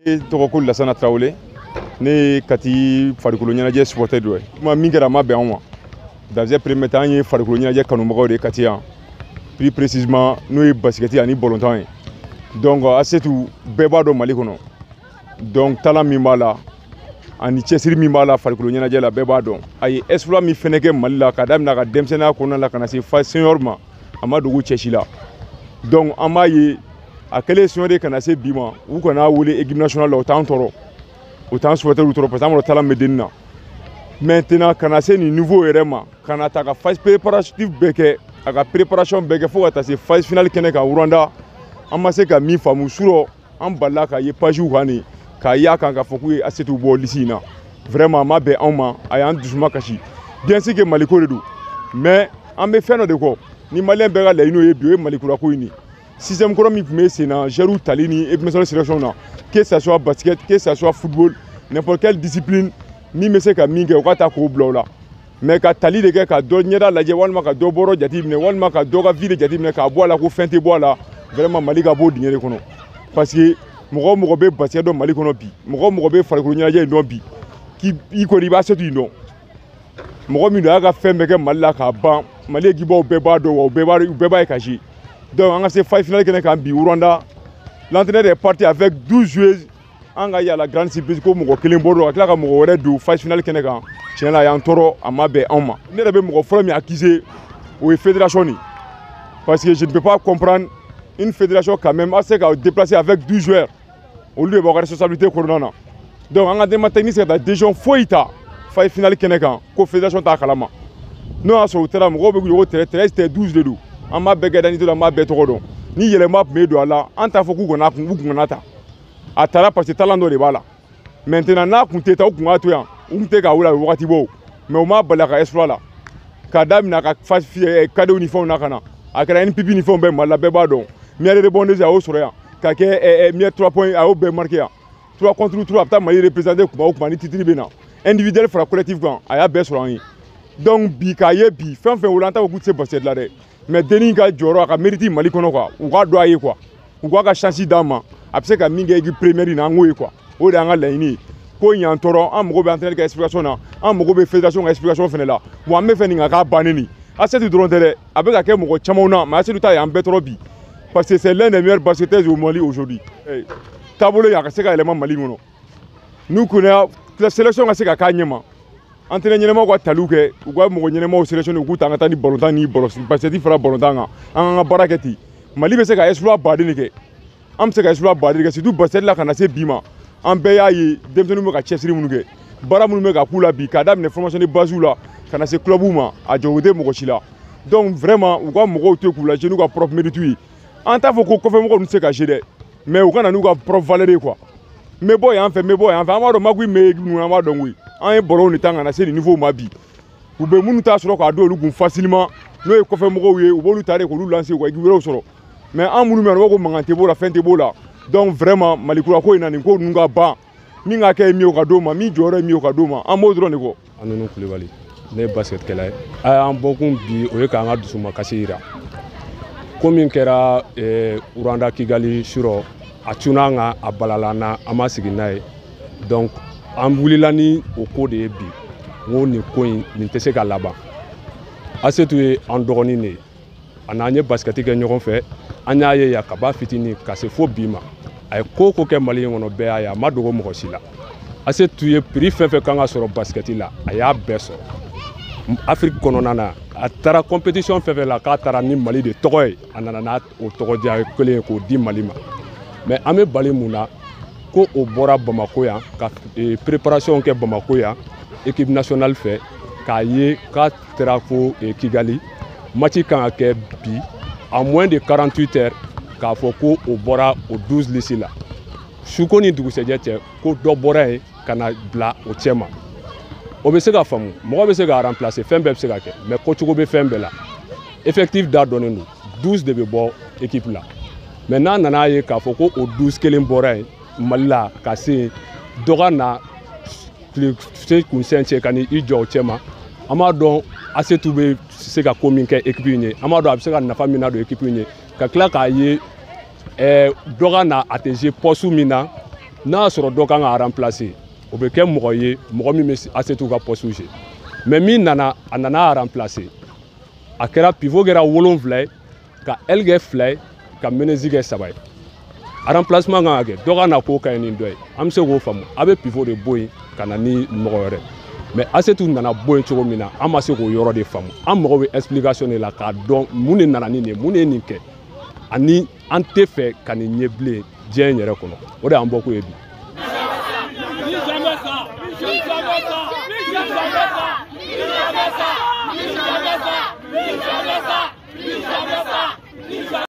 Tɔgɔ Lassana Traoré ne kati farikolo ɲɛnajɛ supporter dɔ ye kuma min kɛra ma bɛn an ma dans un premier temps an ye farikolo ɲɛnajɛ kanubagaw de kati yan plus précisément n'o ye basketi ani ballontan ye donc Asetu bɛɛ b'a dɔn Mali kɔnɔ donc talent min b'a la ani cɛsiri min b'a la farikolo ɲɛnajɛ la bɛɛ b'a dɔn a ye exploit min fɛnɛ kɛ Mali la ka daminɛ ka denmisɛnninya kɔnɔna la ka na se phase senior ma a ma dogo cɛsi la donc an b'a ye a kɛlen senior de ka na se bi ma u kana wele équipe nationale la o t'an tɔɔrɔ o t'an supporter tɔɔrɔ parce que an b'a dɔn talent bɛ denni na maintenant ka na se nin niveau yɛrɛ ma ka na ta ka phase préparative bɛɛ kɛ a ka préparation bɛɛ kɛ fo ka taa se phase finale kɛnɛ kan Rwanda an ma se ka min faamu surɔ an balila ka ye page kan nin k'a y'a kan k'a fɔ k'u ye Asetu bɔ lisi in na vraiment a ma bɛn anw ma a y'an dusuma kasi bien sûr que Maliko de don mais an bɛ fɛn dɔ de kɔ ni maliyɛn bɛɛ ka laɲini ye bi o ye Malikurako in de système kɔrɔ min tun bɛ sen na joueurs tali ni équipe nationale sélection na que ça soit basket que ça soit football n'importe quelle discipline min bɛ se ka min kɛ u ka taa k'o bila o la mais ka tali de kɛ ka dɔ ɲɛda lajɛ walima ka dɔ bɔrɔ jate minɛ walima ka dɔ ka vie de jate minɛ k'a bɔ a la ko fɛn tɛ bɔ a la vraiment Mali ka bɔ o dingɛ de kɔnɔ parce que mɔgɔ o mɔgɔ bɛ basket dɔn Mali kɔnɔ bi mɔgɔ o mɔgɔ bɛ farikolo ɲɛnajɛ in dɔn bi i kɔni i b'a Asetu in dɔn mɔgɔ min don a y'a ka fɛn bɛɛ kɛ Mali la k'a ban Mali équipebaw bɛɛ b'a dɔn wa u bɛɛ b'a ye ka jouer donc an ka se phase finale kɛnɛ kan bi Rwanda l'entraîneur est parti avec 12 joueuses an ka yala grande surprise ko mɔgɔ kelen bɔ don ka tila ka mɔgɔ wɛrɛ don phase finale kɛnɛ kan tiɲɛ la a y'an tɔɔrɔ a ma bɛn anw ma ne yɛrɛ bɛ mɔgɔ fɔlɔ min accusé o ye fédération nin parce que je ne peux pas comprendre une fédération quand même a se ka déplacer avec 12 joueurs olu de b'aw ka responsabilité kɔnɔna na donc an ka département technique se ka taa décision foyi ta phase finale kɛnɛ kan ko fédération t'a kalama n'o y'a sɔrɔ o taara mɔgɔw bɛ ɲɔgɔn tɛrɛ 13 tɛ 12 de don an b'a bɛɛ kɛ d'identité la an b'a bɛɛ tɔgɔ dɔn ni yɛlɛma tun bɛ don a la an t'a fɔ k'u kana ta a taara parce que talent dɔ de b'a la maintenant n'a kun tɛ ta u kun k'a to yan u kun tɛ k'a wele a bɛ wagati bɔ mais u m'a bali a ka exploit la k'a daminɛ a ka phase cadeau ni fɛnw na ka na a kɛra NPP ni fɛnw bɛɛ Mali la bɛɛ b'a dɔn meilleur rebondeur a y'o sɔrɔ yan ka kɛ meilleur 3 points a y'o bɛɛ marqué yan 3 contre 3 a bɛ taa Mali représenter kuma o kuma ni titre bɛ na individuel fara collectif kan a y'a bɛɛ sɔrɔ an ye donc bi k'a ye bi fɛn fɛn wolo an t'a fɔ k'u tɛ se basket la dɛ mais dennin ka jɔyɔrɔ a ka mérite Mali kɔnɔ quoi u k'a dɔn a ye quoi u k'a ka chance d'a ma a bɛ se ka min kɛ équipe première in na an k'o ye quoi o de y'an ka laɲini ye ko in y'an tɔɔrɔ an mago bɛ entraîneur ka explication na an mago bɛ fédération ka explication fɛnɛ la wa an bɛ fɛ nin ka k'a bannen nin Asetu dɔrɔn tɛ dɛ a bɛ ka kɛ mɔgɔ camanw na mais Asetu ta y'an bɛɛ tɔɔrɔ bi parce que c'est l'un des meilleurs basketteurs au Mali aujourd'hui taabolo in a ka se ka yɛlɛma Mali kɔnɔ n'u kɔni sélection ka se ka k'a ɲɛma entraîneur ɲɛnɛmaw ka taliw kɛ u ka mɔgɔ ɲɛnɛmaw sélectionné u k'u ta an ka taa ni ballontan ni basket fara ballontan kan an ka baara kɛ ten Mali bɛ se ka exploit baden de kɛ an bɛ se ka exploit baden de kɛ surtout basket la ka na se bi ma an bɛɛ y'a ye denmisɛnninw bɛ ka cɛsiri minnu kɛ baara minnu bɛ ka k'u la bi k'a daminɛ formation de base la ka na se clubw ma a jɔgo tɛ mɔgɔ si la donc vraiment u ka mɔgɔw to k'u lajɛ n'u ka propre mérite ye an t'a fɔ ko kɔfɛmɔgɔw tɛ se ka jouer dɛ mais u ka na n'u ka propre valeur ye quoi n bɛ bɔ yan fɛ n bɛ bɔ yan fɛ an b'a dɔn Maguwi bɛ ninnu an b'a dɔn koyi an ye bɔlɔnw de ta ka na se nin niveau ma bi u bɛ minnu t'a sɔrɔ k'a don olu kun facilement n'o ye kɔfɛmɔgɔw ye u b'olu ta de k'olu lancer u ka équipe wɛrɛw sɔrɔ mais an minnu bɛ yan u b'a fɔ ko mankan tɛ b'o la fɛn tɛ b'o la donc vraiment Malikurako in na nin ko ninnu ka ban min ka kɛ ye min ye o ka d'o ma min jɔyɔrɔ ye min ye o ka d'o ma an b'o dɔrɔn de kɔ. Anunu Kulibali ne ye basketkɛla ye a y'an bɔkun bi o ye k'an ka dusumakasi yira ko min kɛra Rwanda Kigali surɔ a cunna an kan a balala an na an ma sigi n'a ye donc an wulila ni o ko de ye bi n ko nin ko in nin tɛ se ka laban Asetu ye an dɔgɔnin de ye a n'an ye basketi kɛ ɲɔgɔn fɛ an y'a ye yan ka b'a fitinin ka se fo bi ma a ye ko o ko kɛ Mali in kɔnɔ bɛɛ y'a ye a ma dogo mɔgɔ si la Asetu ye prix fɛn fɛn kan ka sɔrɔ basketi la a y'a bɛɛ sɔrɔ Afrique kɔnɔna na a taara compétition fɛn fɛn la k'a taara ni Mali de tɔgɔ ye a nana n'a o tɔgɔdiya kelen ye k'o di Mali ma mais an bɛ bali mun na ko o bɔra Bamako yan ka préparation kɛ Bamako yan équipe nationale fɛ k'a ye k'a taara fo Kigali match kan ka kɛ bi en moins de 48 heures k'a fɔ ko o bɔra o 12 liste la suko ni dugusɛjɛ cɛ ko dɔ bɔra yen ka na bila o cɛ ma o bɛ se ka faamu mɔgɔ bɛ se ka remplacer fɛn bɛɛ bɛ se ka kɛ mais kocogo bɛ fɛn bɛɛ la effectif da dɔnnen don 12 de bɛ bɔ équipe la mais n'a nana ye k'a fɔ ko o 12 kelen bɔra yen Mali la ka se dɔ ka na kunsɛn cɛ ka ni i jɔ o cɛ ma an b'a dɔn Asetu bɛ se ka ko min kɛ équipe in ye an b'a dɔn a bɛ se ka nafa min na don équipe in ye ka tila k'a ye dɔ ka na a tɛ jouer poste min na n'a y'a sɔrɔ dɔ kan ka remplacer o bɛ kɛ mɔgɔ ye mɔgɔ min bɛ Asetu ka poste jouer mais min nana a nana a remplacer a kɛra pivot kɛra 7 ye ka aile kɛ 2 ye ka Menezi kɛ 3 ye a remplacement kan ka kɛ dɔ ka na k'o ka ɲi ni dɔ ye an bɛ se k'o faamu a bɛ pivot de bɔ yen ka na ni mɔgɔ wɛrɛ mais Asetu nana bɔ yen cogo min na an ma se k'o yɔrɔ de faamu an mago bɛ explication de la k'a dɔn mun de nana ni nin ye mun de ye nin kɛ ani an tɛ fɛ ka nin ye bilen diɲɛ in yɛrɛ kɔnɔ o de y'an bɔkun ye bi.